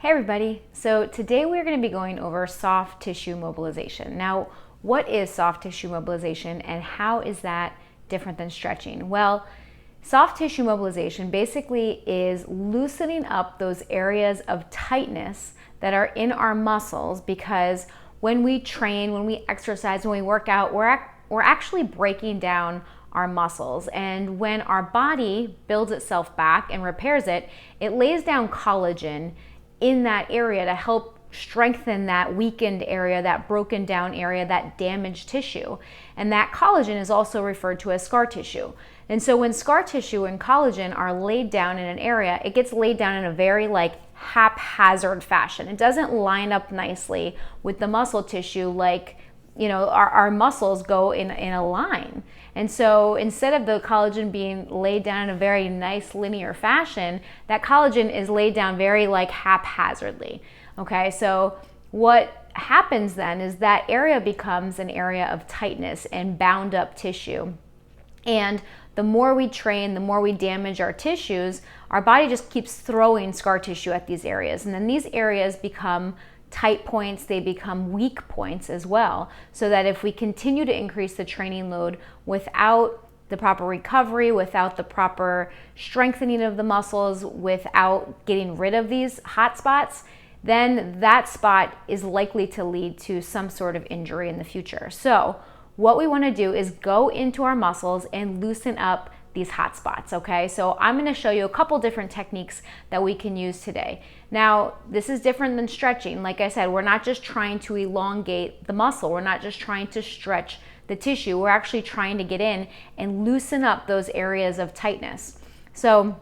Hey everybody, so today we're going to be going over soft tissue mobilization. Now, what is soft tissue mobilization and how is that different than stretching? Well, soft tissue mobilization basically is loosening up those areas of tightness that are in our muscles, because when we train, when we exercise, when we work out, we're actually breaking down our muscles. And when our body builds itself back and repairs it, it lays down collagen in that area to help strengthen that weakened area, that broken down area, that damaged tissue. And that collagen is also referred to as scar tissue. And so when scar tissue and collagen are laid down in an area, it gets laid down in a very haphazard fashion. It doesn't line up nicely with the muscle tissue like, our muscles go in a line. And so instead of the collagen being laid down in a very nice linear fashion, that collagen is laid down very haphazardly. Okay, so what happens then is that area becomes an area of tightness and bound up tissue. And the more we train, the more we damage our tissues, our body just keeps throwing scar tissue at these areas. And then these areas become tight points, they become weak points as well. So that if we continue to increase the training load without the proper recovery, without the proper strengthening of the muscles, without getting rid of these hot spots, then that spot is likely to lead to some sort of injury in the future. So what we want to do is go into our muscles and loosen up these hot spots, okay? So I'm going to show you a couple different techniques that we can use today. Now, this is different than stretching. Like I said, we're not just trying to elongate the muscle. We're not just trying to stretch the tissue. We're actually trying to get in and loosen up those areas of tightness. So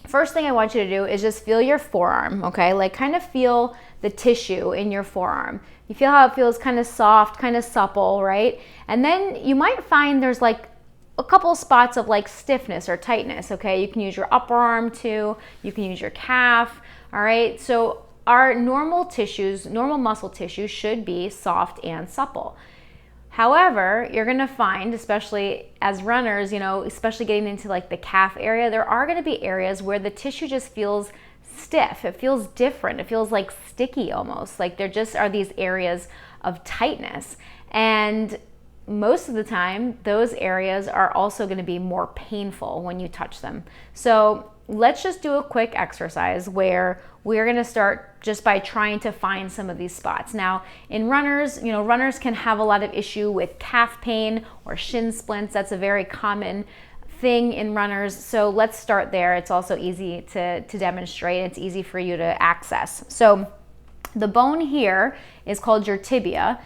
first thing I want you to do is just feel your forearm, okay? Kind of feel the tissue in your forearm. You feel how it feels kind of soft, kind of supple, right? And then you might find there's a couple spots of stiffness or tightness, okay? You can use your upper arm too. You can use your calf, all right? So our normal tissues, normal muscle tissue should be soft and supple. However, you're gonna find, especially as runners, especially getting into the calf area, there are gonna be areas where the tissue just feels stiff. It feels different. It feels sticky almost. There just are these areas of tightness. And most of the time, those areas are also going to be more painful when you touch them. So let's just do a quick exercise where we're going to start just by trying to find some of these spots. Now, in runners, runners can have a lot of issue with calf pain or shin splints. That's a very common thing in runners. So let's start there. It's also easy to demonstrate. It's easy for you to access. So the bone here is called your tibia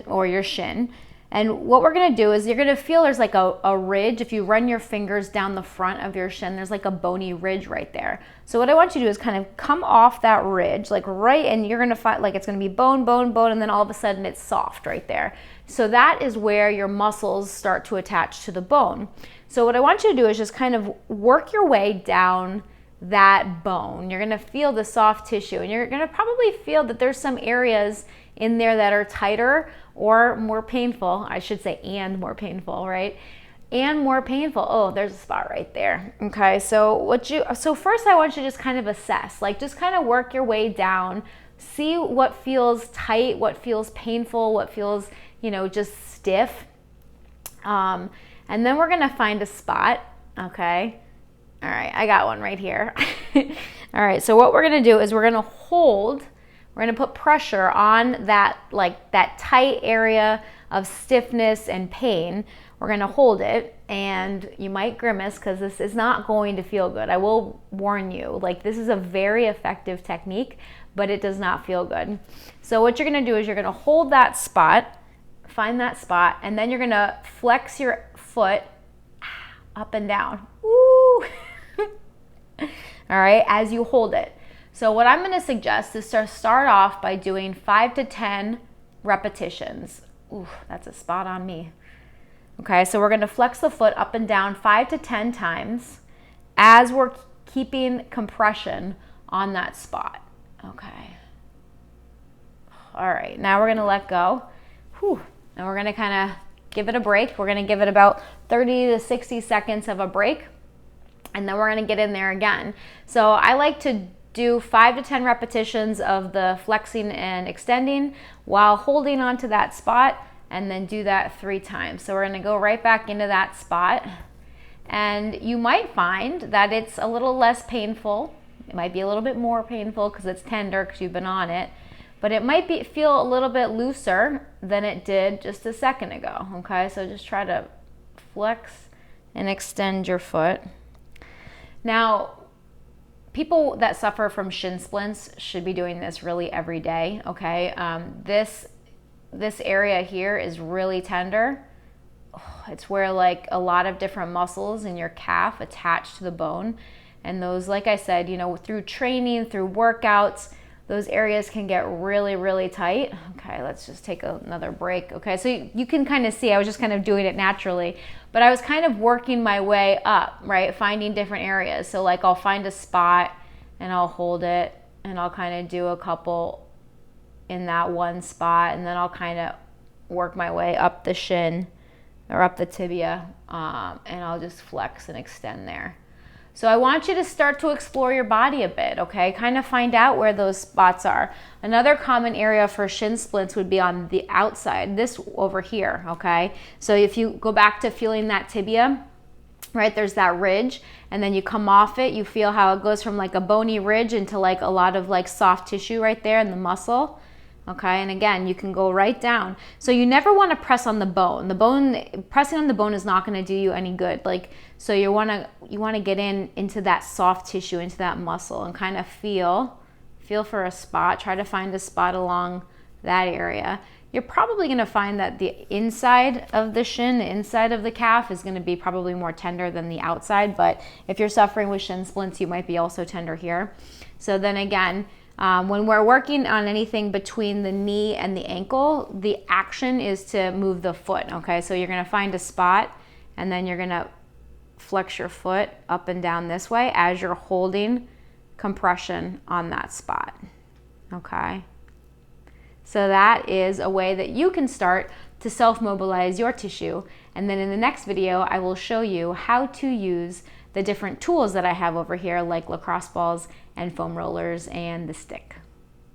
or your shin. And what we're gonna do is you're gonna feel there's a ridge. If you run your fingers down the front of your shin, there's a bony ridge right there. So what I want you to do is kind of come off that ridge, right, and you're gonna find it's gonna be bone, bone, bone, and then all of a sudden it's soft right there. So that is where your muscles start to attach to the bone. So what I want you to do is just kind of work your way down that bone. You're gonna feel the soft tissue, and you're gonna probably feel that there's some areas in there that are tighter or more painful, I should say, and more painful, right? And more painful. Oh, there's a spot right there. Okay, so first I want you to just kind of assess, just kind of work your way down, see what feels tight, what feels painful, what feels, just stiff. And then we're gonna find a spot, okay? All right, I got one right here. All right, so what we're gonna do is we're gonna put pressure on that tight area of stiffness and pain. We're gonna hold it, and you might grimace because this is not going to feel good. I will warn you, this is a very effective technique, but it does not feel good. So what you're gonna do is you're gonna hold that spot, find that spot, and then you're gonna flex your foot up and down. Woo! All right, as you hold it. So what I'm going to suggest is to start off by doing 5 to 10 repetitions. Ooh, that's a spot on me. Okay, so we're going to flex the foot up and down 5 to 10 times as we're keeping compression on that spot. Okay. All right, now we're going to let go. Whew. And we're going to kind of give it a break. We're going to give it about 30 to 60 seconds of a break. And then we're going to get in there again. So I like to do 5 to 10 repetitions of the flexing and extending while holding onto that spot, and then do that 3 times. So we're gonna go right back into that spot, and you might find that it's a little less painful. It might be a little bit more painful because it's tender because you've been on it, but it might feel a little bit looser than it did just a second ago, okay? So just try to flex and extend your foot. Now, people that suffer from shin splints should be doing this really every day, okay? This area here is really tender. It's where like a lot of different muscles in your calf attach to the bone. And those, like I said, you know, through training, through workouts, those areas can get really, really tight. Okay, let's just take another break. Okay, so you can kind of see, I was just kind of doing it naturally, but I was kind of working my way up, right? Finding different areas. So like I'll find a spot and I'll hold it and I'll kind of do a couple in that one spot, and then I'll kind of work my way up the shin or up the tibia, and I'll just flex and extend there. So I want you to start to explore your body a bit, okay? Kind of find out where those spots are. Another common area for shin splints would be on the outside, this over here, okay? So if you go back to feeling that tibia, right, there's that ridge, and then you come off it, you feel how it goes from like a bony ridge into like a lot of like soft tissue right there in the muscle. Okay, and again, you can go right down. So you never want to press on the bone. Pressing on the bone is not going to do you any good. Like, so you want to get into that soft tissue, into that muscle, and kind of feel for a spot. Try to find a spot along that area. You're probably going to find that the inside of the shin, the inside of the calf, is going to be probably more tender than the outside. But if you're suffering with shin splints, you might be also tender here. So then again, when we're working on anything between the knee and the ankle, the action is to move the foot, okay? So you're gonna find a spot, and then you're gonna flex your foot up and down this way as you're holding compression on that spot, okay? So that is a way that you can start to self-mobilize your tissue. And then in the next video, I will show you how to use the different tools that I have over here, like lacrosse balls and foam rollers and the stick.